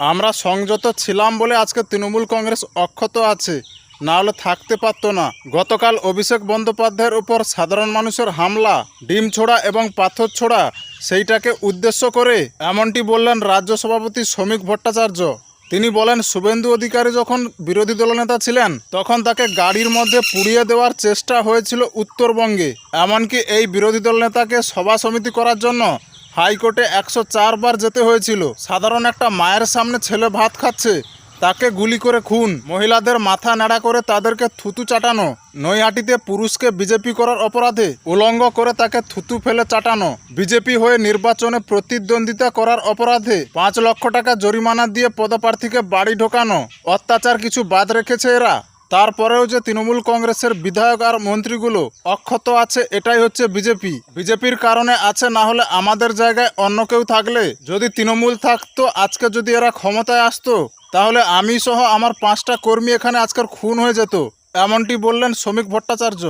আমরা সংযত ছিলাম বলে আজকে তৃণমূল কংগ্রেস অক্ষত আছে, না হলে থাকতে পারতো না। গতকাল অভিষেক বন্দ্যোপাধ্যায়ের উপর সাধারণ মানুষের হামলা, ডিম ছোড়া এবং পাথর ছোড়া, সেইটাকে উদ্দেশ্য করে এমনটি বললেন রাজ্য সভাপতি শ্রমিক ভট্টাচার্য। তিনি বলেন, শুভেন্দু অধিকারী যখন বিরোধী দলনেতা ছিলেন তখন তাকে গাড়ির মধ্যে পুড়িয়ে দেওয়ার চেষ্টা হয়েছিল উত্তরবঙ্গে। এমনকি এই বিরোধী দলনেতাকে সভা সমিতি করার জন্য হাইকোর্টে 104 বার যেতে হয়েছিল। সাধারণ একটা মায়ের সামনে ছেলে ভাত খাচ্ছে, তাকে গুলি করে খুন। মহিলাদের মাথা ন্যাড়া করে তাদেরকে থুতু চাটানো। নৈহাটিতে পুরুষকে বিজেপি করার অপরাধে উলঙ্গ করে তাকে থুতু ফেলে চাটানো। বিজেপি হয়ে নির্বাচনে প্রতিদ্বন্দ্বিতা করার অপরাধে 5 লক্ষ টাকা জরিমানা দিয়ে পদপ্রার্থীকে বাড়ি ঢোকানো। অত্যাচার কিছু বাদ রেখেছে এরা। তারপরেও যে তৃণমূল কংগ্রেসের বিধায়ক আর মন্ত্রীগুলো অক্ষত আছে, এটাই হচ্ছে বিজেপি। বিজেপির কারণে আছে, না হলে আমাদের জায়গায় অন্য কেউ থাকলে, যদি তৃণমূল থাকতো, আজকে যদি এরা ক্ষমতায় আসতো, তাহলে আমি সহ আমার 5টা কর্মী এখানে আজকের খুন হয়ে যেত। এমনটি বললেন শ্রমিক ভট্টাচার্য।